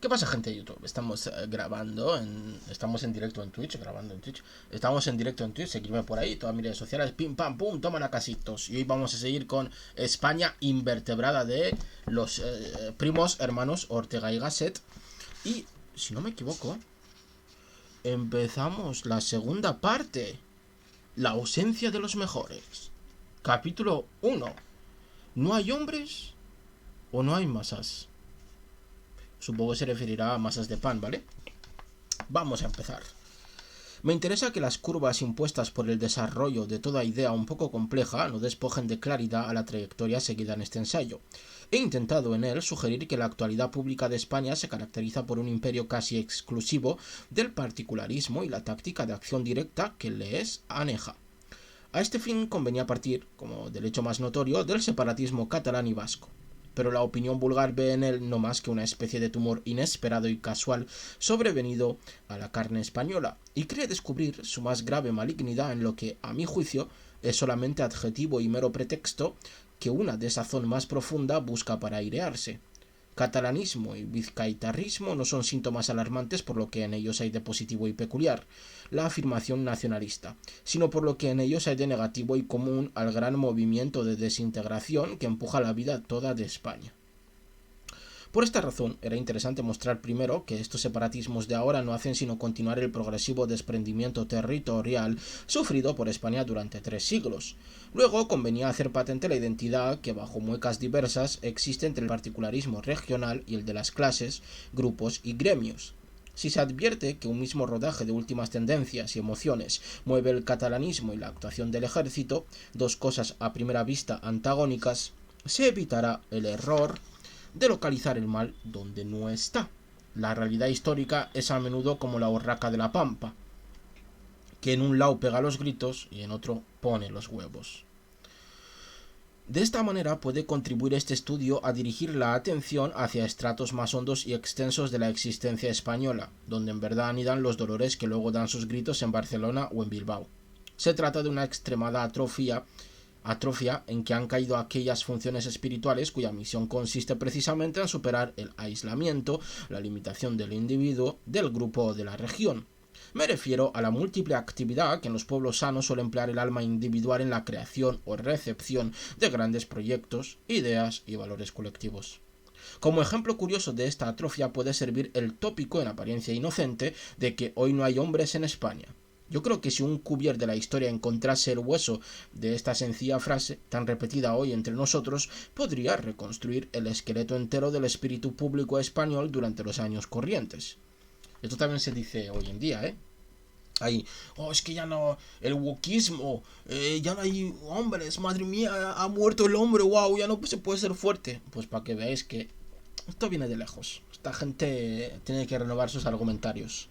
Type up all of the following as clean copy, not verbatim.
¿Qué pasa, gente de YouTube? Estamos estamos en directo en Twitch, grabando en Twitch. Estamos en directo en Twitch, seguidme por ahí, todas mis redes sociales, pim pam pum, toman a casitos. Y hoy vamos a seguir con España invertebrada de los primos hermanos Ortega y Gasset. Y, si no me equivoco, empezamos la segunda parte. La ausencia de los mejores. Capítulo 1. ¿No hay hombres o no hay masas? Supongo que se referirá a masas de pan, ¿vale? Vamos a empezar. Me interesa que las curvas impuestas por el desarrollo de toda idea un poco compleja no despojen de claridad a la trayectoria seguida en este ensayo. He intentado en él sugerir que la actualidad pública de España se caracteriza por un imperio casi exclusivo del particularismo y la táctica de acción directa que le es aneja. A este fin convenía partir, como del hecho más notorio, del separatismo catalán y vasco. Pero la opinión vulgar ve en él no más que una especie de tumor inesperado y casual sobrevenido a la carne española, y cree descubrir su más grave malignidad en lo que, a mi juicio, es solamente adjetivo y mero pretexto que una desazón más profunda busca para airearse. Catalanismo y vizcaitarrismo no son síntomas alarmantes por lo que en ellos hay de positivo y peculiar, la afirmación nacionalista, sino por lo que en ellos hay de negativo y común al gran movimiento de desintegración que empuja la vida toda de España. Por esta razón, era interesante mostrar primero que estos separatismos de ahora no hacen sino continuar el progresivo desprendimiento territorial sufrido por España durante 3 siglos. Luego convenía hacer patente la identidad que, bajo muecas diversas, existe entre el particularismo regional y el de las clases, grupos y gremios. Si se advierte que un mismo rodaje de últimas tendencias y emociones mueve el catalanismo y la actuación del ejército, dos cosas a primera vista antagónicas, se evitará el error de localizar el mal donde no está. La realidad histórica es a menudo como la urraca de la pampa, que en un lado pega los gritos y en otro pone los huevos. De esta manera puede contribuir este estudio a dirigir la atención hacia estratos más hondos y extensos de la existencia española, donde en verdad anidan los dolores que luego dan sus gritos en Barcelona o en Bilbao. Se trata de una extremada atrofia en que han caído aquellas funciones espirituales cuya misión consiste precisamente en superar el aislamiento, la limitación del individuo, del grupo o de la región. Me refiero a la múltiple actividad que en los pueblos sanos suele emplear el alma individual en la creación o recepción de grandes proyectos, ideas y valores colectivos. Como ejemplo curioso de esta atrofia puede servir el tópico en apariencia inocente de que hoy no hay hombres en España. Yo creo que si un cuvier de la historia encontrase el hueso de esta sencilla frase, tan repetida hoy entre nosotros, podría reconstruir el esqueleto entero del espíritu público español durante los años corrientes. Esto también se dice hoy en día, ¿eh? Es que ya no, el wokismo, ya no hay hombres, madre mía, ha muerto el hombre, wow, ya no se puede ser fuerte. Pues para que veáis que esto viene de lejos. Esta gente tiene que renovar sus argumentarios.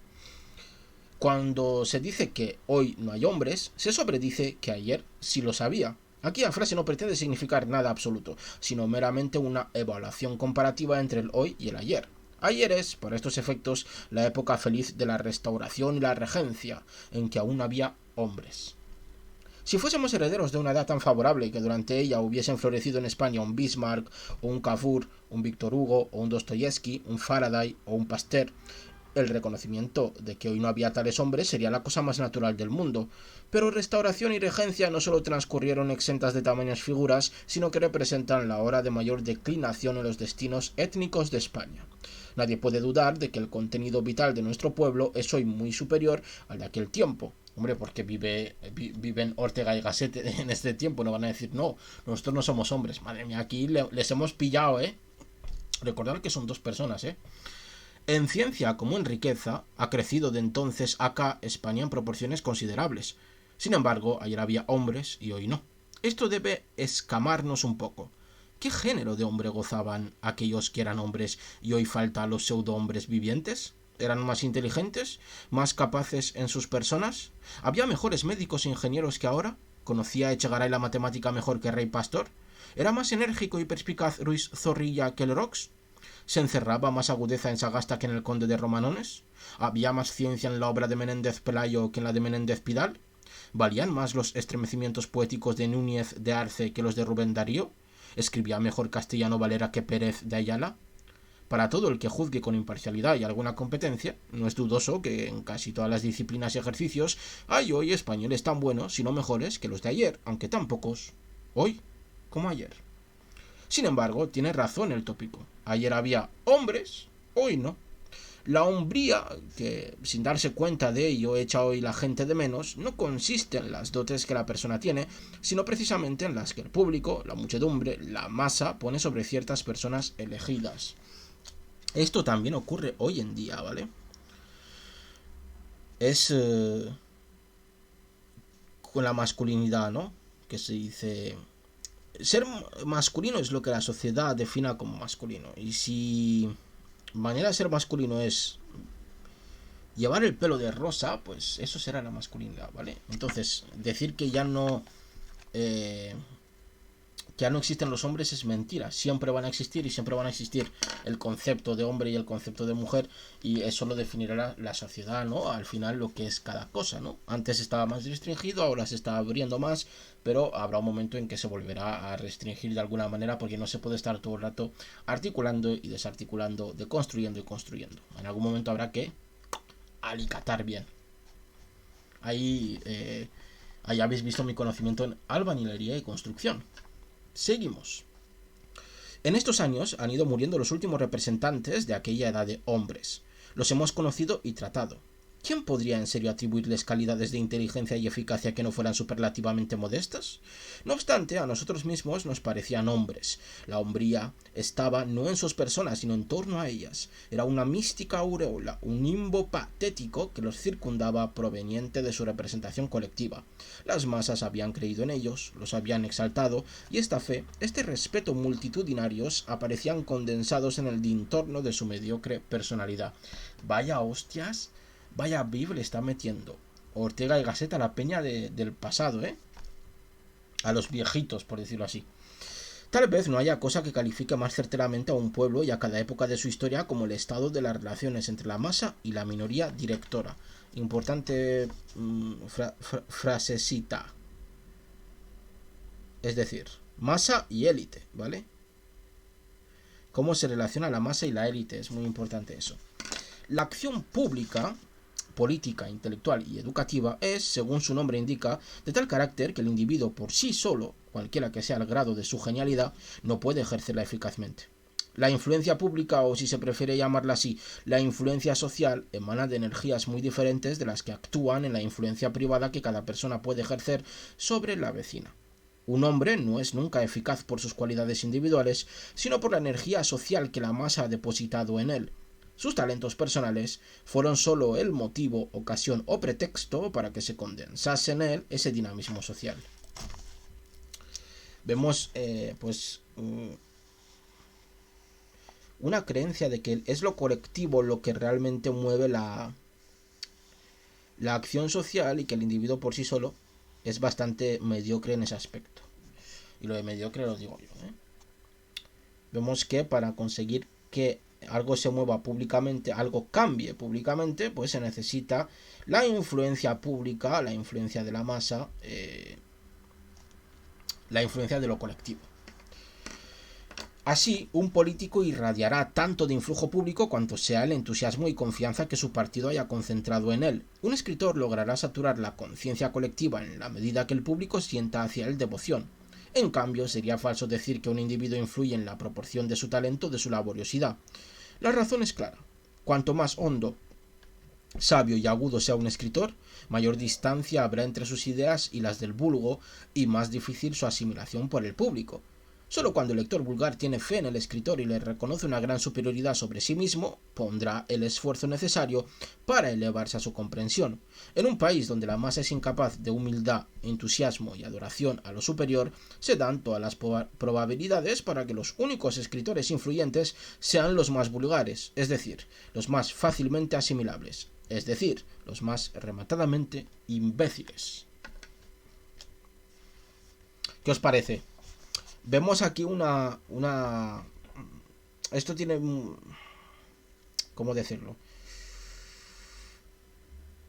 Cuando se dice que hoy no hay hombres, se sobredice que ayer sí lo había. Aquí la frase no pretende significar nada absoluto, sino meramente una evaluación comparativa entre el hoy y el ayer. Ayer es, por estos efectos, la época feliz de la restauración y la regencia, en que aún había hombres. Si fuésemos herederos de una edad tan favorable que durante ella hubiesen florecido en España un Bismarck, o un Cavour, un Víctor Hugo, o un Dostoyevsky, un Faraday, o un Pasteur, el reconocimiento de que hoy no había tales hombres sería la cosa más natural del mundo, pero restauración y regencia no solo transcurrieron exentas de tamañas figuras, sino que representan la hora de mayor declinación en los destinos étnicos de España. Nadie puede dudar de que el contenido vital de nuestro pueblo es hoy muy superior al de aquel tiempo. Hombre, porque viven Ortega y Gasset en este tiempo, no van a decir, no, nosotros no somos hombres. Madre mía, aquí les hemos pillado, ¿eh? Recordad que son 2 personas, ¿eh? En ciencia como en riqueza, ha crecido de entonces acá España en proporciones considerables. Sin embargo, ayer había hombres y hoy no. Esto debe escamarnos un poco. ¿Qué género de hombre gozaban aquellos que eran hombres y hoy falta a los pseudo-hombres vivientes? ¿Eran más inteligentes? ¿Más capaces en sus personas? ¿Había mejores médicos e ingenieros que ahora? ¿Conocía Echegaray la matemática mejor que Rey Pastor? ¿Era más enérgico y perspicaz Ruiz Zorrilla que Lerox? ¿Se encerraba más agudeza en Sagasta que en el conde de Romanones? ¿Había más ciencia en la obra de Menéndez Pelayo que en la de Menéndez Pidal? ¿Valían más los estremecimientos poéticos de Núñez de Arce que los de Rubén Darío? ¿Escribía mejor castellano Valera que Pérez de Ayala? Para todo el que juzgue con imparcialidad y alguna competencia, no es dudoso que en casi todas las disciplinas y ejercicios hay hoy españoles tan buenos, si no mejores, que los de ayer, aunque tan pocos, hoy como ayer. Sin embargo, tiene razón el tópico. Ayer había hombres, hoy no. La hombría, que sin darse cuenta de ello echa hoy la gente de menos, no consiste en las dotes que la persona tiene, sino precisamente en las que el público, la muchedumbre, la masa pone sobre ciertas personas elegidas. Esto también ocurre hoy en día, ¿vale? Es con la masculinidad, ¿no? Que se dice... Ser masculino es lo que la sociedad defina como masculino. Y si manera de ser masculino es llevar el pelo de rosa, pues eso será la masculinidad, ¿vale? Entonces, decir que ya no existen los hombres es mentira. Siempre van a existir y siempre van a existir el concepto de hombre y el concepto de mujer, y eso lo definirá la sociedad, ¿no? Al final lo que es cada cosa, ¿no? Antes estaba más restringido, ahora se está abriendo más, pero habrá un momento en que se volverá a restringir de alguna manera, porque no se puede estar todo el rato articulando y desarticulando, deconstruyendo y construyendo. En algún momento habrá que alicatar bien. Ahí habéis visto mi conocimiento en albañilería y construcción. Seguimos. En estos años han ido muriendo los últimos representantes de aquella edad de hombres. Los hemos conocido y tratado. ¿Quién podría en serio atribuirles calidades de inteligencia y eficacia que no fueran superlativamente modestas? No obstante, a nosotros mismos nos parecían hombres. La hombría estaba no en sus personas, sino en torno a ellas. Era una mística aureola, un nimbo patético que los circundaba proveniente de su representación colectiva. Las masas habían creído en ellos, los habían exaltado, y esta fe, este respeto multitudinarios aparecían condensados en el entorno de su mediocre personalidad. Vaya hostias. Vaya Biblia está metiendo Ortega y Gasset a la peña del pasado, a los viejitos, por decirlo así. Tal vez no haya cosa que califique más certeramente a un pueblo y a cada época de su historia como el estado de las relaciones entre la masa y la minoría directora. Importante frasecita. Es decir, masa y élite, ¿vale? Cómo se relaciona la masa y la élite, es muy importante eso. La acción pública, política, intelectual y educativa es, según su nombre indica, de tal carácter que el individuo por sí solo, cualquiera que sea el grado de su genialidad, no puede ejercerla eficazmente. La influencia pública, o si se prefiere llamarla así, la influencia social, emana de energías muy diferentes de las que actúan en la influencia privada que cada persona puede ejercer sobre la vecina. Un hombre no es nunca eficaz por sus cualidades individuales, sino por la energía social que la masa ha depositado en él. Sus talentos personales fueron sólo el motivo, ocasión o pretexto para que se condensase en él ese dinamismo social. Vemos, una creencia de que es lo colectivo lo que realmente mueve la acción social, y que el individuo por sí solo es bastante mediocre en ese aspecto. Y lo de mediocre lo digo yo, Vemos que para conseguir que algo se mueva públicamente, algo cambie públicamente, pues se necesita la influencia pública, la influencia de la masa, la influencia de lo colectivo. Así, un político irradiará tanto de influjo público cuanto sea el entusiasmo y confianza que su partido haya concentrado en él. Un escritor logrará saturar la conciencia colectiva en la medida que el público sienta hacia él devoción. En cambio, sería falso decir que un individuo influye en la proporción de su talento o de su laboriosidad. La razón es clara. Cuanto más hondo, sabio y agudo sea un escritor, mayor distancia habrá entre sus ideas y las del vulgo, y más difícil su asimilación por el público. Solo cuando el lector vulgar tiene fe en el escritor y le reconoce una gran superioridad sobre sí mismo, pondrá el esfuerzo necesario para elevarse a su comprensión. En un país donde la masa es incapaz de humildad, entusiasmo y adoración a lo superior, se dan todas las probabilidades para que los únicos escritores influyentes sean los más vulgares, es decir, los más fácilmente asimilables, es decir, los más rematadamente imbéciles. ¿Qué os parece? Vemos aquí esto tiene... ¿Cómo decirlo?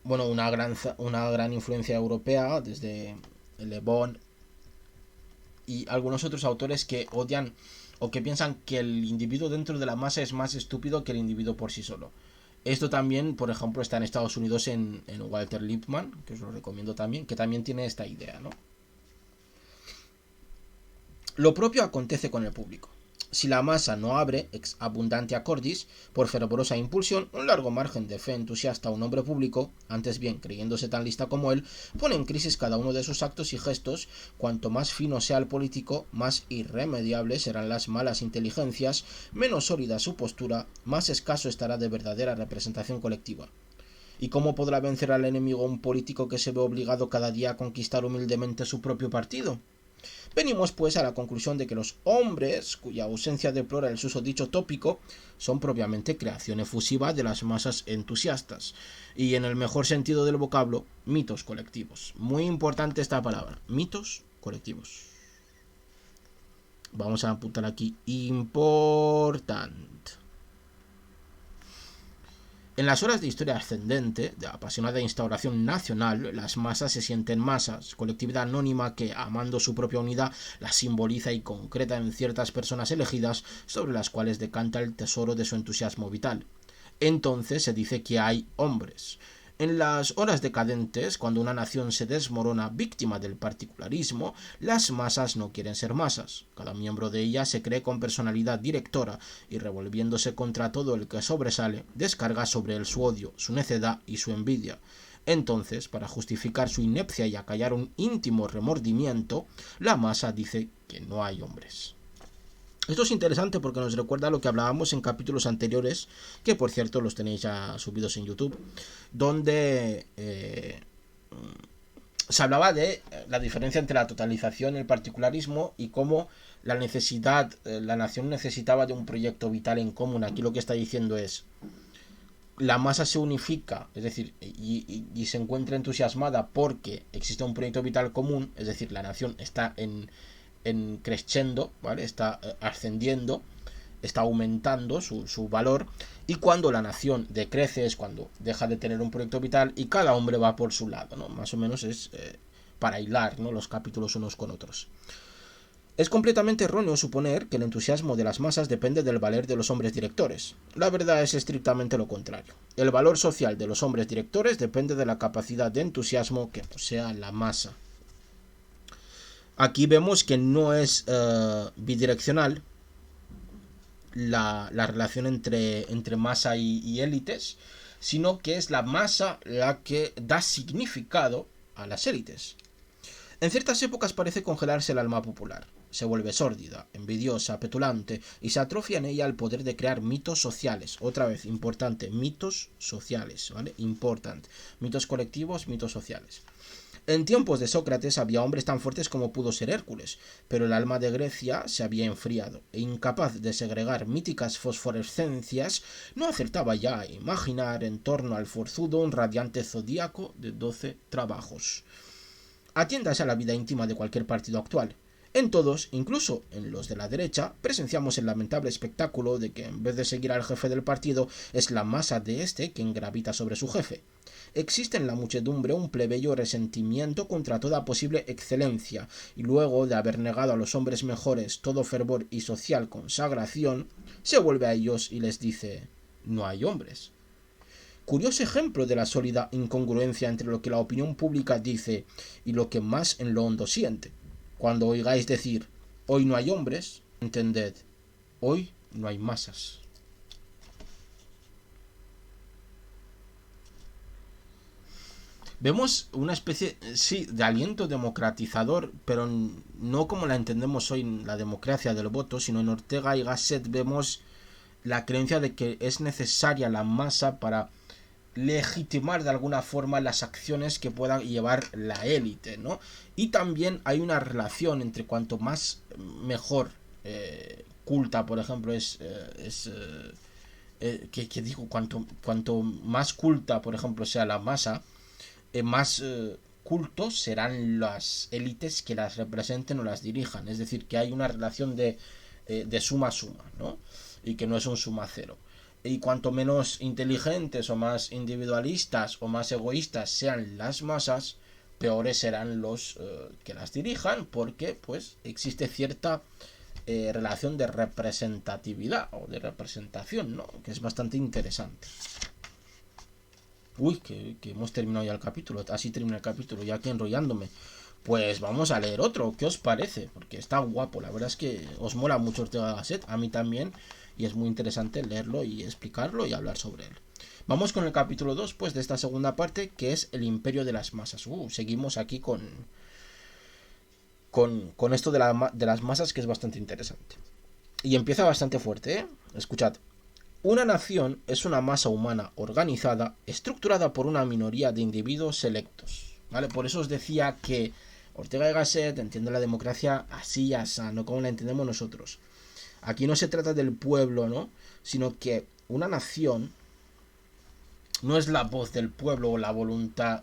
Bueno, una gran influencia europea, desde Le Bon y algunos otros autores que odian o que piensan que el individuo dentro de la masa es más estúpido que el individuo por sí solo. Esto también, por ejemplo, está en Estados Unidos en Walter Lippmann, que os lo recomiendo también, que también tiene esta idea, ¿no? Lo propio acontece con el público. Si la masa no abre, ex abundante cordis, por fervorosa impulsión, un largo margen de fe entusiasta a un hombre público, antes bien creyéndose tan lista como él, pone en crisis cada uno de sus actos y gestos. Cuanto más fino sea el político, más irremediables serán las malas inteligencias, menos sólida su postura, más escaso estará de verdadera representación colectiva. ¿Y cómo podrá vencer al enemigo un político que se ve obligado cada día a conquistar humildemente su propio partido? Venimos pues a la conclusión de que los hombres, cuya ausencia deplora el susodicho tópico, son propiamente creación efusiva de las masas entusiastas, y en el mejor sentido del vocablo, mitos colectivos. Muy importante esta palabra, mitos colectivos. Vamos a apuntar aquí, importante. En las horas de historia ascendente, de apasionada instauración nacional, las masas se sienten masas, colectividad anónima que, amando su propia unidad, la simboliza y concreta en ciertas personas elegidas sobre las cuales decanta el tesoro de su entusiasmo vital. Entonces se dice que hay hombres. En las horas decadentes, cuando una nación se desmorona víctima del particularismo, las masas no quieren ser masas. Cada miembro de ella se cree con personalidad directora y, revolviéndose contra todo el que sobresale, descarga sobre él su odio, su necedad y su envidia. Entonces, para justificar su inepcia y acallar un íntimo remordimiento, la masa dice que no hay hombres. Esto es interesante porque nos recuerda lo que hablábamos en capítulos anteriores, que por cierto los tenéis ya subidos en YouTube, donde se hablaba de la diferencia entre la totalización y el particularismo y cómo la nación necesitaba de un proyecto vital en común. Aquí lo que está diciendo es, la masa se unifica, es decir, y se encuentra entusiasmada porque existe un proyecto vital común, es decir, la nación está en crescendo, ¿vale? Está ascendiendo, está aumentando su valor, y cuando la nación decrece es cuando deja de tener un proyecto vital y cada hombre va por su lado, ¿no? Más o menos es para hilar, ¿no?, los capítulos unos con otros. Es completamente erróneo suponer que el entusiasmo de las masas depende del valer de los hombres directores. La verdad es estrictamente lo contrario. El valor social de los hombres directores depende de la capacidad de entusiasmo que posea la masa. Aquí vemos que no es bidireccional la relación entre masa y élites, sino que es la masa la que da significado a las élites. En ciertas épocas parece congelarse el alma popular. Se vuelve sórdida, envidiosa, petulante, y se atrofia en ella el poder de crear mitos sociales. Otra vez, importante, mitos sociales, ¿vale? Important. Mitos colectivos, mitos sociales. En tiempos de Sócrates había hombres tan fuertes como pudo ser Hércules, pero el alma de Grecia se había enfriado, e incapaz de segregar míticas fosforescencias, no acertaba ya a imaginar en torno al forzudo un radiante zodíaco de 12 trabajos. Atiendas a la vida íntima de cualquier partido actual. En todos, incluso en los de la derecha, presenciamos el lamentable espectáculo de que en vez de seguir al jefe del partido, es la masa de éste quien gravita sobre su jefe. Existe en la muchedumbre un plebeyo resentimiento contra toda posible excelencia, y luego de haber negado a los hombres mejores todo fervor y social consagración, se vuelve a ellos y les dice: no hay hombres. Curioso ejemplo de la sólida incongruencia entre lo que la opinión pública dice y lo que más en lo hondo siente. Cuando oigáis decir hoy no hay hombres, entended, hoy no hay masas. Vemos una especie, sí, de aliento democratizador, pero no como la entendemos hoy en la democracia del voto, sino en Ortega y Gasset vemos la creencia de que es necesaria la masa para legitimar de alguna forma las acciones que pueda llevar la élite, ¿no? Y también hay una relación entre cuanto más mejor culta, por ejemplo, que digo, cuanto más culta, por ejemplo, sea la masa, más cultos serán las élites que las representen o las dirijan. Es decir, que hay una relación de suma a suma, ¿no? Y que no es un suma cero. Y cuanto menos inteligentes o más individualistas o más egoístas sean las masas, peores serán los que las dirijan, porque pues existe cierta relación de representatividad o de representación, ¿no? Que es bastante interesante. Uy, que hemos terminado ya el capítulo. Así termina el capítulo, ya aquí enrollándome. Pues vamos a leer otro. ¿Qué os parece? Porque está guapo. La verdad es que os mola mucho Ortega Gasset. A mí también. Y es muy interesante leerlo y explicarlo y hablar sobre él. Vamos con el capítulo 2, pues, de esta segunda parte, que es el imperio de las masas. Seguimos aquí con esto de las masas, que es bastante interesante. Y empieza bastante fuerte, ¿eh? Escuchad. Una nación es una masa humana organizada, estructurada por una minoría de individuos selectos. ¿Vale? Por eso os decía que Ortega y Gasset entiende la democracia así y así, no como la entendemos nosotros. Aquí no se trata del pueblo, ¿no? Sino que una nación no es la voz del pueblo o la voluntad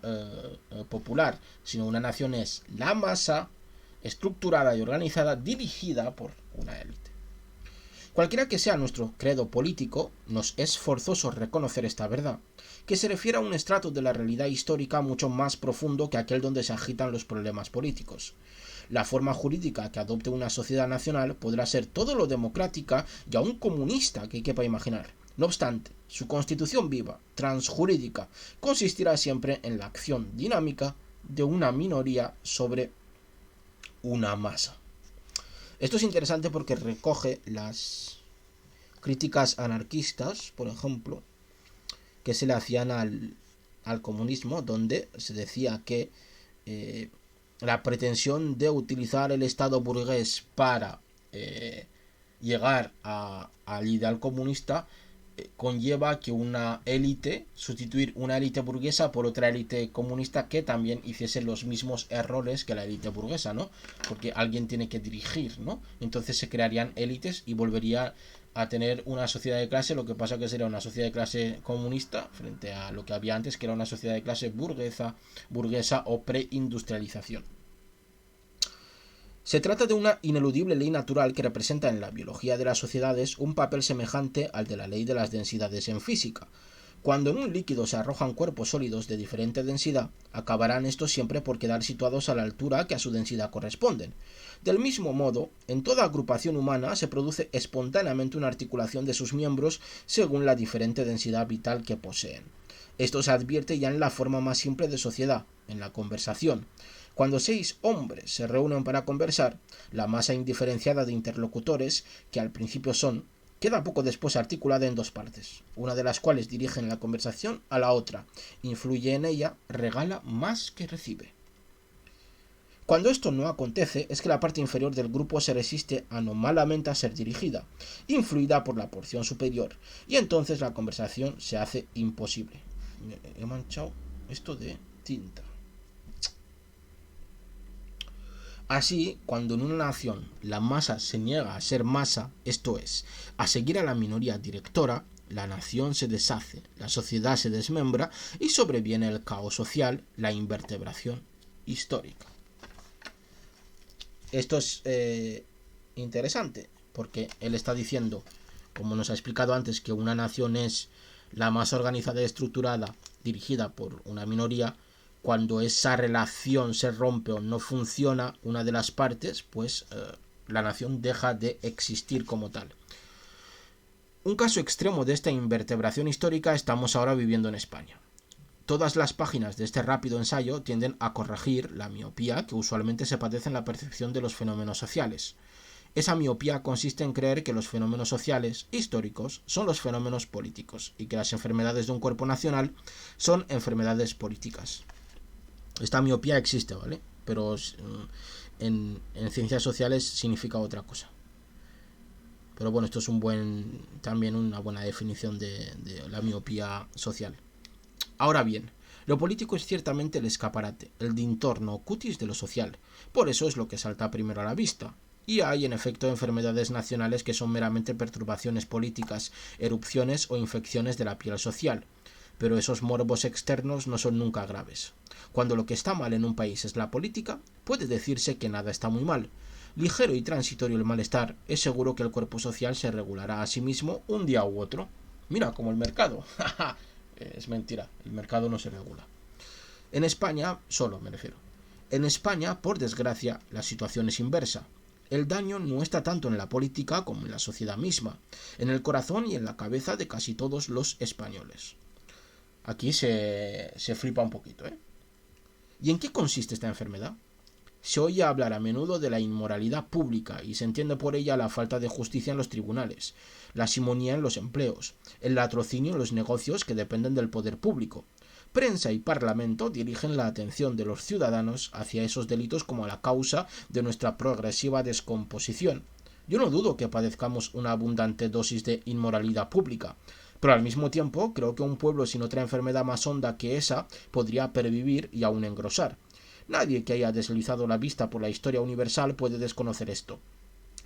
popular, sino una nación es la masa estructurada y organizada, dirigida por una élite. Cualquiera que sea nuestro credo político, nos es forzoso reconocer esta verdad, que se refiere a un estrato de la realidad histórica mucho más profundo que aquel donde se agitan los problemas políticos. La forma jurídica que adopte una sociedad nacional podrá ser todo lo democrática y aún comunista que quepa imaginar. No obstante, su constitución viva, transjurídica, consistirá siempre en la acción dinámica de una minoría sobre una masa. Esto es interesante porque recoge las críticas anarquistas, por ejemplo, que se le hacían al comunismo, donde se decía que la pretensión de utilizar el Estado burgués para llegar al ideal comunista conlleva que una élite, sustituir una élite burguesa por otra élite comunista que también hiciese los mismos errores que la élite burguesa, ¿no? Porque alguien tiene que dirigir, ¿no? Entonces se crearían élites y volvería a tener una sociedad de clase, lo que pasa que sería una sociedad de clase comunista frente a lo que había antes, que era una sociedad de clase burguesa o preindustrialización. Se trata de una ineludible ley natural que representa en la biología de las sociedades un papel semejante al de la ley de las densidades en física. Cuando en un líquido se arrojan cuerpos sólidos de diferente densidad, acabarán estos siempre por quedar situados a la altura que a su densidad corresponden. Del mismo modo, en toda agrupación humana se produce espontáneamente una articulación de sus miembros según la diferente densidad vital que poseen. Esto se advierte ya en la forma más simple de sociedad, en la conversación. Cuando 6 hombres se reúnen para conversar, la masa indiferenciada de interlocutores, que al principio son, queda poco después articulada en 2 partes, una de las cuales dirigen la conversación a la otra, influye en ella, regala más que recibe. Cuando esto no acontece, es que la parte inferior del grupo se resiste anomalamente a ser dirigida, influida por la porción superior, y entonces la conversación se hace imposible. He manchado esto de tinta. Así, cuando en una nación la masa se niega a ser masa, esto es, a seguir a la minoría directora, la nación se deshace, la sociedad se desmembra y sobreviene el caos social, la invertebración histórica. Esto es interesante, porque él está diciendo, como nos ha explicado antes, que una nación es la más organizada y estructurada, dirigida por una minoría. Cuando esa relación se rompe o no funciona una de las partes, pues la nación deja de existir como tal. Un caso extremo de esta invertebración histórica estamos ahora viviendo en España. Todas las páginas de este rápido ensayo tienden a corregir la miopía que usualmente se padece en la percepción de los fenómenos sociales. Esa miopía consiste en creer que los fenómenos sociales históricos son los fenómenos políticos y que las enfermedades de un cuerpo nacional son enfermedades políticas. Esta miopía existe, ¿vale? Pero en ciencias sociales significa otra cosa. Pero bueno, esto es también una buena definición de la miopía social. Ahora bien, lo político es ciertamente el escaparate, el dintorno cutis de lo social. Por eso es lo que salta primero a la vista. Y hay, en efecto, enfermedades nacionales que son meramente perturbaciones políticas, erupciones o infecciones de la piel social. Pero esos morbos externos no son nunca graves. Cuando lo que está mal en un país es la política, puede decirse que nada está muy mal. Ligero y transitorio el malestar, es seguro que el cuerpo social se regulará a sí mismo un día u otro. Mira, como el mercado. Es mentira, el mercado no se regula. En España, solo me refiero. En España, por desgracia, la situación es inversa. El daño no está tanto en la política como en la sociedad misma, en el corazón y en la cabeza de casi todos los españoles. Aquí se flipa un poquito, ¿eh? ¿Y en qué consiste esta enfermedad? Se oye hablar a menudo de la inmoralidad pública y se entiende por ella la falta de justicia en los tribunales, la simonía en los empleos, el latrocinio en los negocios que dependen del poder público. Prensa y Parlamento dirigen la atención de los ciudadanos hacia esos delitos como la causa de nuestra progresiva descomposición. Yo no dudo que padezcamos una abundante dosis de inmoralidad pública, pero al mismo tiempo creo que un pueblo sin otra enfermedad más honda que esa podría pervivir y aún engrosar. Nadie que haya deslizado la vista por la historia universal puede desconocer esto.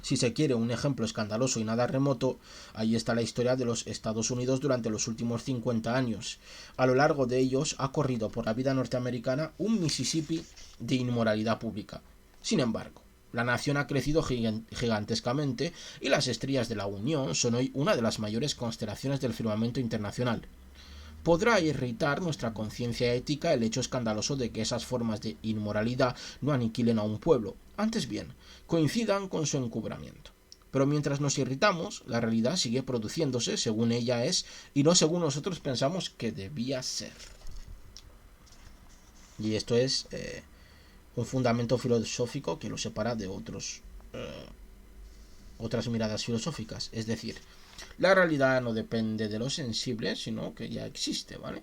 Si se quiere un ejemplo escandaloso y nada remoto, ahí está la historia de los Estados Unidos durante los últimos 50 años. A lo largo de ellos ha corrido por la vida norteamericana un Mississippi de inmoralidad pública. Sin embargo, la nación ha crecido gigantescamente y las estrellas de la Unión son hoy una de las mayores constelaciones del firmamento internacional. Podrá irritar nuestra conciencia ética el hecho escandaloso de que esas formas de inmoralidad no aniquilen a un pueblo, antes bien, coincidan con su encubrimiento. Pero mientras nos irritamos, la realidad sigue produciéndose según ella es y no según nosotros pensamos que debía ser. Y esto es un fundamento filosófico que lo separa de otras miradas filosóficas. Es decir, la realidad no depende de lo sensible, sino que ya existe, ¿vale?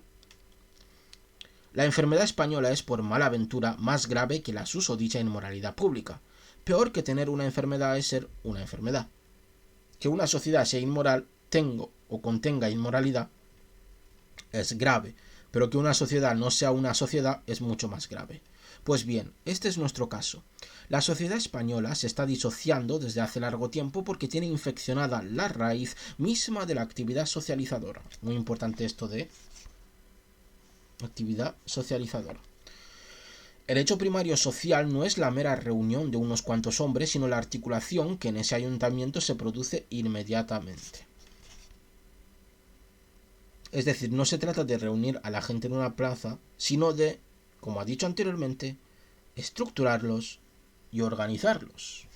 La enfermedad española es por mala ventura más grave que la susodicha inmoralidad pública. Peor que tener una enfermedad es ser una enfermedad. Que una sociedad sea inmoral, tenga o contenga inmoralidad, es grave, pero que una sociedad no sea una sociedad es mucho más grave. Pues bien, este es nuestro caso. La sociedad española se está disociando desde hace largo tiempo porque tiene infeccionada la raíz misma de la actividad socializadora. Muy importante esto de actividad socializadora. El hecho primario social no es la mera reunión de unos cuantos hombres, sino la articulación que en ese ayuntamiento se produce inmediatamente. Es decir, no se trata de reunir a la gente en una plaza, sino de, como ha dicho anteriormente, estructurarlos y organizarlos.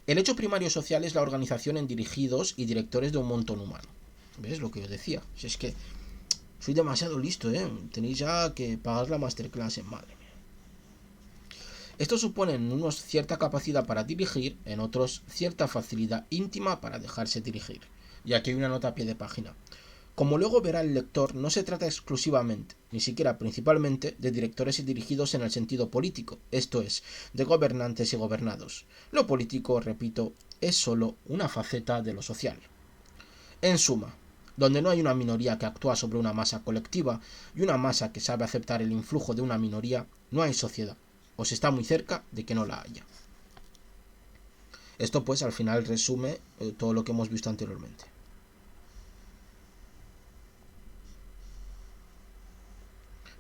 El hecho primario social es la organización en dirigidos y directores de un montón humano. ¿Ves lo que yo decía? Si es que soy demasiado listo, ¿eh? Tenéis ya que pagar la masterclass, madre mía. Esto supone en unos cierta capacidad para dirigir, en otros cierta facilidad íntima para dejarse dirigir. Y aquí hay una nota a pie de página. Como luego verá el lector, no se trata exclusivamente, ni siquiera principalmente, de directores y dirigidos en el sentido político, esto es, de gobernantes y gobernados. Lo político, repito, es sólo una faceta de lo social. En suma, donde no hay una minoría que actúa sobre una masa colectiva y una masa que sabe aceptar el influjo de una minoría, no hay sociedad, o se está muy cerca de que no la haya. Esto pues al final resume todo lo que hemos visto anteriormente.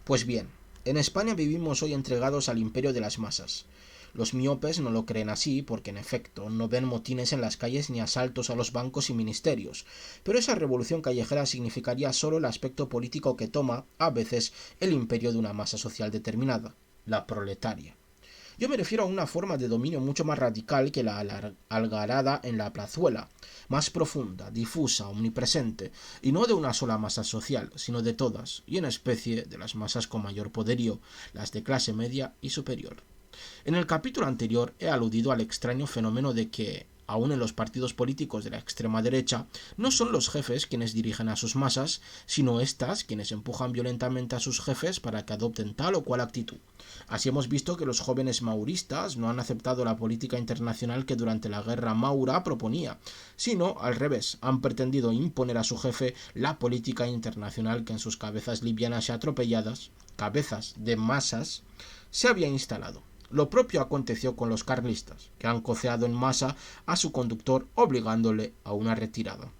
Pues bien, en España vivimos hoy entregados al imperio de las masas. Los miopes no lo creen así porque, en efecto, no ven motines en las calles ni asaltos a los bancos y ministerios, pero esa revolución callejera significaría solo el aspecto político que toma, a veces, el imperio de una masa social determinada, la proletaria. Yo me refiero a una forma de dominio mucho más radical que la algarada en la plazuela, más profunda, difusa, omnipresente, y no de una sola masa social, sino de todas, y en especie de las masas con mayor poderío, las de clase media y superior. En el capítulo anterior he aludido al extraño fenómeno de que, aun en los partidos políticos de la extrema derecha, no son los jefes quienes dirigen a sus masas, sino éstas quienes empujan violentamente a sus jefes para que adopten tal o cual actitud. Así hemos visto que los jóvenes mauristas no han aceptado la política internacional que durante la guerra maura proponía, sino, al revés, han pretendido imponer a su jefe la política internacional que en sus cabezas livianas y atropelladas, cabezas de masas, se había instalado. Lo propio aconteció con los carlistas, que han coceado en masa a su conductor obligándole a una retirada.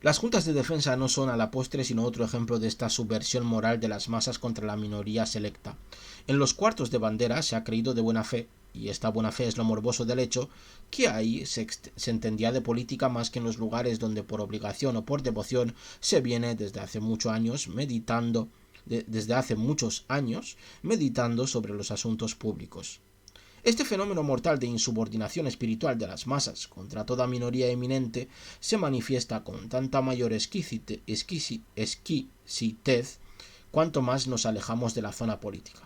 Las juntas de defensa no son a la postre sino otro ejemplo de esta subversión moral de las masas contra la minoría selecta. En los cuartos de bandera se ha creído de buena fe, y esta buena fe es lo morboso del hecho, que ahí se entendía de política más que en los lugares donde por obligación o por devoción se viene desde hace muchos años meditando sobre los asuntos públicos. Este fenómeno mortal de insubordinación espiritual de las masas contra toda minoría eminente se manifiesta con tanta mayor exquisitez cuanto más nos alejamos de la zona política.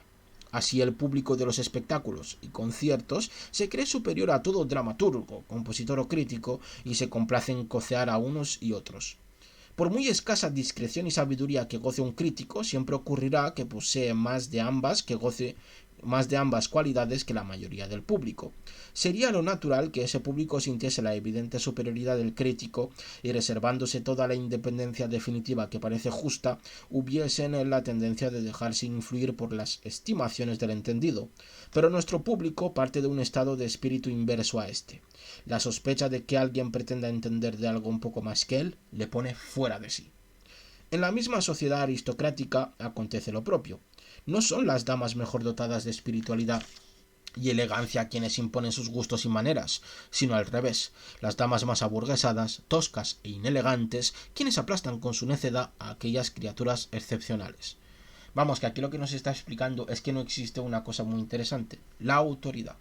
Así el público de los espectáculos y conciertos se cree superior a todo dramaturgo, compositor o crítico y se complace en cocear a unos y otros. Por muy escasa discreción y sabiduría que goce un crítico, siempre ocurrirá que posee más de ambas cualidades que la mayoría del público. Sería lo natural que ese público sintiese la evidente superioridad del crítico y, reservándose toda la independencia definitiva que parece justa, hubiese en él la tendencia de dejarse influir por las estimaciones del entendido. Pero nuestro público parte de un estado de espíritu inverso a este. La sospecha de que alguien pretenda entender de algo un poco más que él le pone fuera de sí. En la misma sociedad aristocrática acontece lo propio. No son las damas mejor dotadas de espiritualidad y elegancia quienes imponen sus gustos y maneras, sino al revés, las damas más aburguesadas, toscas e inelegantes, quienes aplastan con su necedad a aquellas criaturas excepcionales. Vamos, que aquí lo que nos está explicando es que no existe una cosa muy interesante, la autoridad.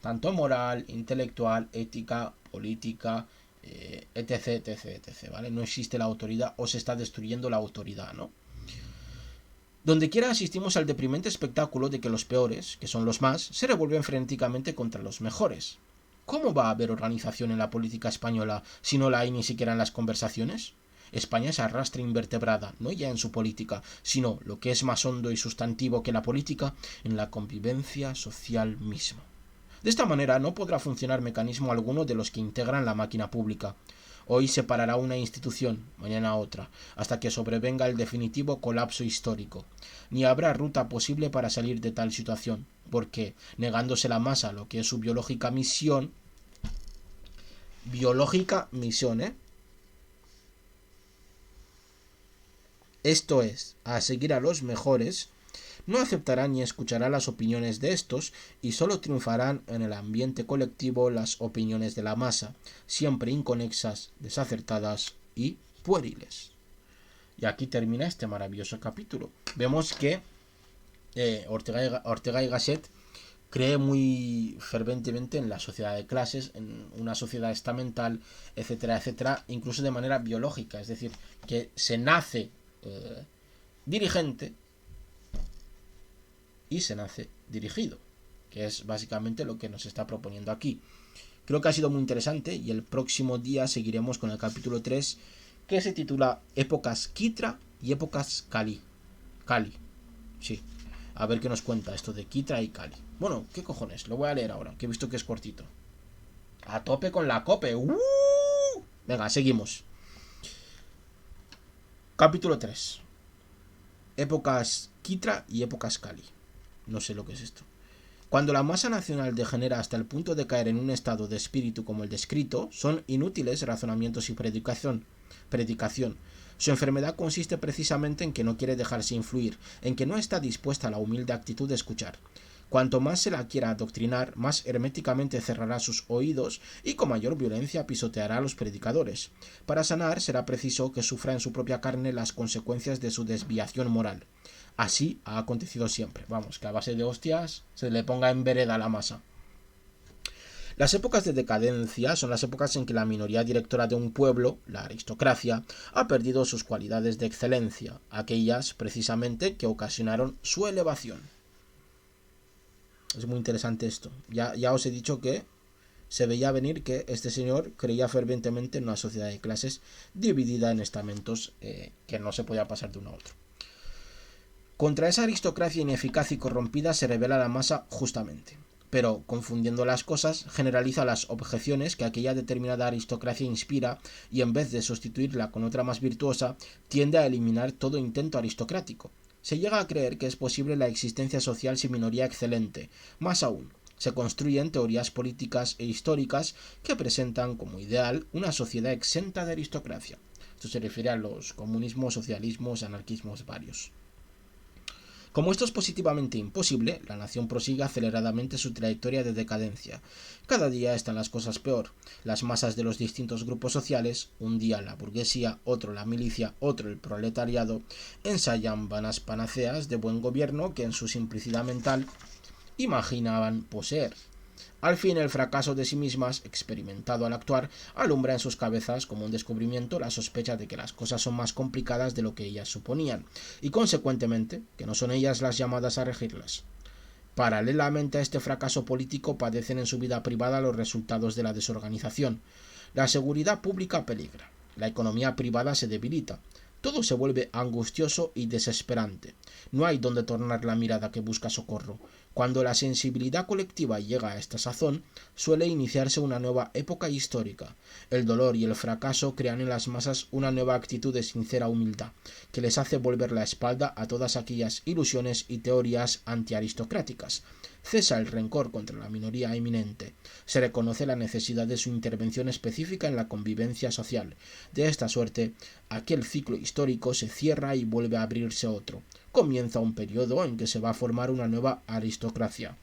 Tanto moral, intelectual, ética, política, etc, ¿vale? No existe la autoridad o se está destruyendo la autoridad, ¿no? Donde quiera asistimos al deprimente espectáculo de que los peores, que son los más, se revuelven frenéticamente contra los mejores. ¿Cómo va a haber organización en la política española si no la hay ni siquiera en las conversaciones? España se arrastra invertebrada, no ya en su política, sino, lo que es más hondo y sustantivo que la política, en la convivencia social misma. De esta manera no podrá funcionar mecanismo alguno de los que integran la máquina pública. Hoy se parará una institución, mañana otra, hasta que sobrevenga el definitivo colapso histórico. Ni habrá ruta posible para salir de tal situación, porque, negándose la masa lo que es su biológica misión, esto es, a seguir a los mejores, no aceptará ni escuchará las opiniones de estos y solo triunfarán en el ambiente colectivo las opiniones de la masa, siempre inconexas, desacertadas y pueriles. Y aquí termina este maravilloso capítulo. Vemos que Ortega y Gasset cree muy ferventemente en la sociedad de clases, en una sociedad estamental, etcétera, etcétera, incluso de manera biológica, es decir, que se nace dirigente y se nace dirigido, que es básicamente lo que nos está proponiendo aquí. Creo que ha sido muy interesante y el próximo día seguiremos con el capítulo 3, que se titula Épocas Quitra y Épocas Cali. Sí. A ver qué nos cuenta esto de Quitra y Cali. Bueno, ¿qué cojones? Lo voy a leer ahora, que he visto que es cortito. A tope con la cope. Venga, seguimos. Capítulo 3. Épocas Quitra y Épocas Cali. No sé lo que es esto. Cuando la masa nacional degenera hasta el punto de caer en un estado de espíritu como el descrito, son inútiles razonamientos y predicación. Su enfermedad consiste precisamente en que no quiere dejarse influir, en que no está dispuesta a la humilde actitud de escuchar. Cuanto más se la quiera adoctrinar, más herméticamente cerrará sus oídos y con mayor violencia pisoteará a los predicadores. Para sanar será preciso que sufra en su propia carne las consecuencias de su desviación moral. Así ha acontecido siempre. Vamos, que a base de hostias se le ponga en vereda a la masa. Las épocas de decadencia son las épocas en que la minoría directora de un pueblo, la aristocracia, ha perdido sus cualidades de excelencia, aquellas precisamente que ocasionaron su elevación. Es muy interesante esto. Ya os he dicho que se veía venir que este señor creía fervientemente en una sociedad de clases dividida en estamentos que no se podía pasar de uno a otro. Contra esa aristocracia ineficaz y corrompida se revela la masa justamente. Pero, confundiendo las cosas, generaliza las objeciones que aquella determinada aristocracia inspira y, en vez de sustituirla con otra más virtuosa, tiende a eliminar todo intento aristocrático. Se llega a creer que es posible la existencia social sin minoría excelente. Más aún, se construyen teorías políticas e históricas que presentan como ideal una sociedad exenta de aristocracia. Esto se refiere a los comunismos, socialismos, anarquismos varios. Como esto es positivamente imposible, la nación prosigue aceleradamente su trayectoria de decadencia. Cada día están las cosas peor. Las masas de los distintos grupos sociales, un día la burguesía, otro la milicia, otro el proletariado, ensayan vanas panaceas de buen gobierno que en su simplicidad mental imaginaban poseer. Al fin, el fracaso de sí mismas, experimentado al actuar, alumbra en sus cabezas como un descubrimiento la sospecha de que las cosas son más complicadas de lo que ellas suponían, y consecuentemente, que no son ellas las llamadas a regirlas. Paralelamente a este fracaso político, padecen en su vida privada los resultados de la desorganización. La seguridad pública peligra, la economía privada se debilita, todo se vuelve angustioso y desesperante. No hay donde tornar la mirada que busca socorro. Cuando la sensibilidad colectiva llega a esta sazón, suele iniciarse una nueva época histórica. El dolor y el fracaso crean en las masas una nueva actitud de sincera humildad, que les hace volver la espalda a todas aquellas ilusiones y teorías antiaristocráticas. Cesa el rencor contra la minoría eminente. Se reconoce la necesidad de su intervención específica en la convivencia social. De esta suerte, aquel ciclo histórico se cierra y vuelve a abrirse otro. Comienza un periodo en que se va a formar una nueva aristocracia.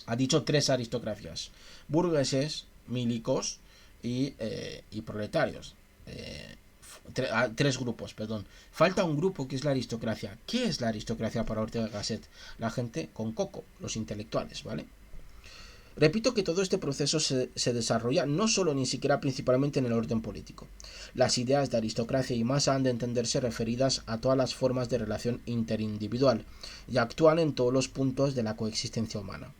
Ha dicho 3 aristocracias: burgueses, milicos y proletarios. 3 grupos, perdón. Falta un grupo que es la aristocracia. ¿Qué es la aristocracia para Ortega y Gasset? La gente con coco, los intelectuales, ¿vale? Repito que todo este proceso se desarrolla no solo ni siquiera principalmente en el orden político. Las ideas de aristocracia y masa han de entenderse referidas a todas las formas de relación interindividual y actúan en todos los puntos de la coexistencia humana.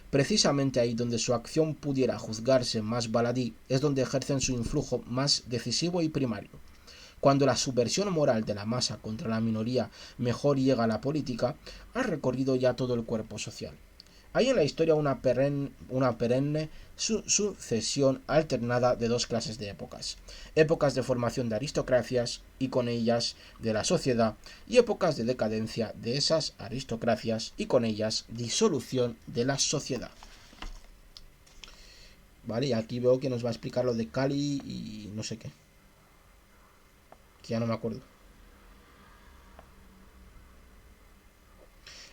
Precisamente ahí donde su acción pudiera juzgarse más baladí es donde ejercen su influjo más decisivo y primario. Cuando la subversión moral de la masa contra la minoría mejor llega a la política, ha recorrido ya todo el cuerpo social. Hay en la historia una perenne sucesión alternada de 2 clases de épocas: épocas de formación de aristocracias y con ellas de la sociedad, y épocas de decadencia de esas aristocracias y con ellas disolución de la sociedad. Vale, y aquí veo que nos va a explicar lo de Cali y no sé qué, que ya no me acuerdo.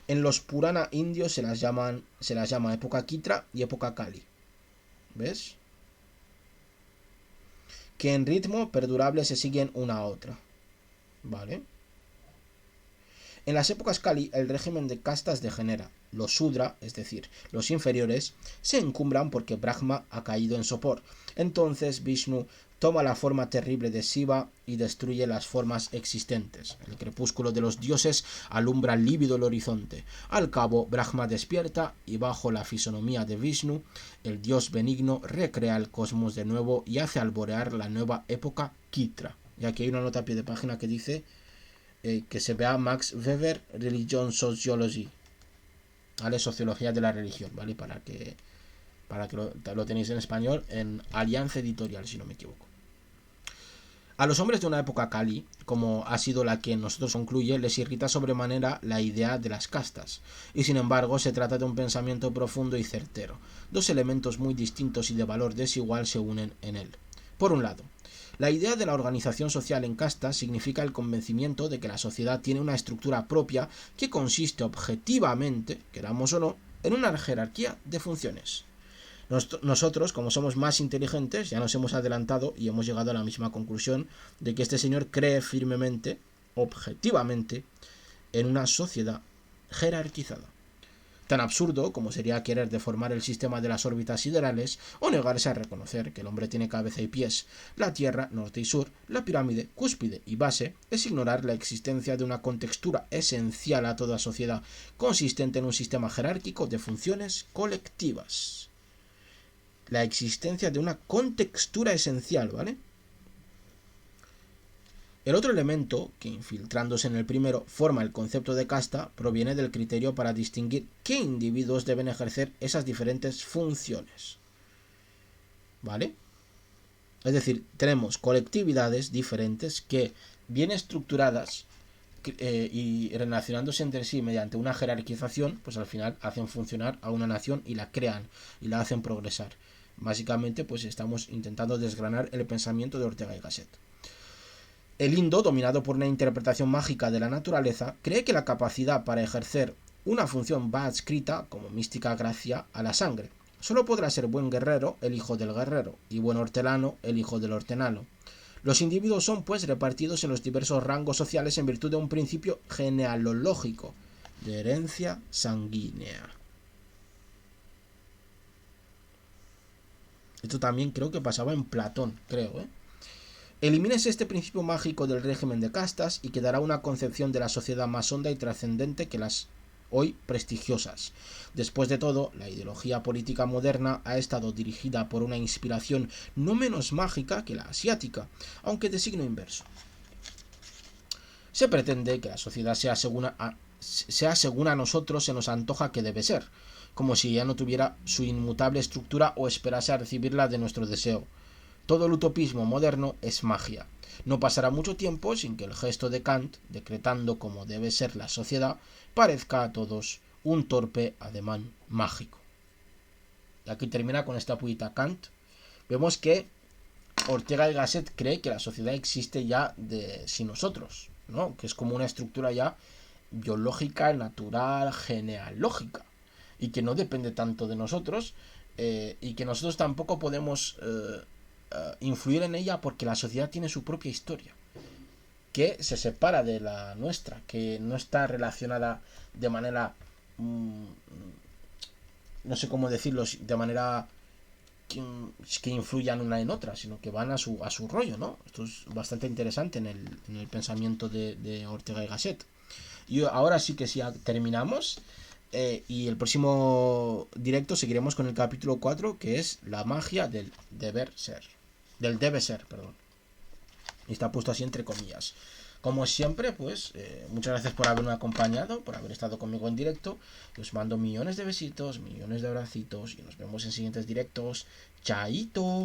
En los Purana indios se las llama época Kitra y época Kali. ¿Ves? Que en ritmo perdurable se siguen una a otra. ¿Vale? En las épocas Kali el régimen de castas degenera. Los Sudra, es decir, los inferiores, se encumbran porque Brahma ha caído en sopor. Entonces Vishnu toma la forma terrible de Shiva y destruye las formas existentes. El crepúsculo de los dioses alumbra lívido el horizonte. Al cabo, Brahma despierta y bajo la fisonomía de Vishnu, el dios benigno recrea el cosmos de nuevo y hace alborear la nueva época Kitra. Y aquí hay una nota a pie de página que dice que se vea Max Weber, Religion Sociology, ¿vale? Sociología de la religión, ¿vale? Para que lo tenéis en español en Alianza Editorial, si no me equivoco. A los hombres de una época Kali, como ha sido la que nosotros concluye, les irrita sobremanera la idea de las castas, y sin embargo se trata de un pensamiento profundo y certero. 2 elementos muy distintos y de valor desigual se unen en él. Por un lado, la idea de la organización social en castas significa el convencimiento de que la sociedad tiene una estructura propia que consiste objetivamente, queramos o no, en una jerarquía de funciones. Nosotros, como somos más inteligentes, ya nos hemos adelantado y hemos llegado a la misma conclusión de que este señor cree firmemente, objetivamente, en una sociedad jerarquizada. Tan absurdo como sería querer deformar el sistema de las órbitas siderales o negarse a reconocer que el hombre tiene cabeza y pies. La Tierra, norte y sur, la pirámide, cúspide y base, es ignorar la existencia de una contextura esencial a toda sociedad, consistente en un sistema jerárquico de funciones colectivas. La existencia de una contextura esencial, ¿vale? El otro elemento, que infiltrándose en el primero forma el concepto de casta, proviene del criterio para distinguir qué individuos deben ejercer esas diferentes funciones. ¿Vale? Es decir, tenemos colectividades diferentes que, bien estructuradas y relacionándose entre sí mediante una jerarquización, pues al final hacen funcionar a una nación y la crean y la hacen progresar. Básicamente, pues estamos intentando desgranar el pensamiento de Ortega y Gasset. El indo, dominado por una interpretación mágica de la naturaleza, cree que la capacidad para ejercer una función va adscrita, como mística gracia, a la sangre. Solo podrá ser buen guerrero el hijo del guerrero, y buen hortelano el hijo del hortelano. Los individuos son, pues, repartidos en los diversos rangos sociales en virtud de un principio genealógico, de herencia sanguínea. Esto también creo que pasaba en Platón, creo, ¿eh? Elimínese este principio mágico del régimen de castas y quedará una concepción de la sociedad más honda y trascendente que las hoy prestigiosas. Después de todo, la ideología política moderna ha estado dirigida por una inspiración no menos mágica que la asiática, aunque de signo inverso. Se pretende que la sociedad sea según a nosotros se nos antoja que debe ser, como si ya no tuviera su inmutable estructura o esperase a recibirla de nuestro deseo. Todo el utopismo moderno es magia. No pasará mucho tiempo sin que el gesto de Kant, decretando cómo debe ser la sociedad, parezca a todos un torpe ademán mágico. Y aquí termina con esta puita Kant. Vemos que Ortega y Gasset cree que la sociedad existe ya sin nosotros, ¿no? Que es como una estructura ya biológica, natural, genealógica, y que no depende tanto de nosotros, y que nosotros tampoco podemos influir en ella porque la sociedad tiene su propia historia, que se separa de la nuestra, que no está relacionada de manera, no sé cómo decirlo, de manera que influyan una en otra, sino que van a su rollo, ¿no? Esto es bastante interesante en el pensamiento de Ortega y Gasset. Y ahora sí que sí terminamos. Y el próximo directo seguiremos con el capítulo 4, que es la magia del deber ser. Del debe ser, perdón. Y está puesto así entre comillas. Como siempre, pues, muchas gracias por haberme acompañado, por haber estado conmigo en directo. Os mando millones de besitos, millones de abracitos y nos vemos en siguientes directos. ¡Chaito!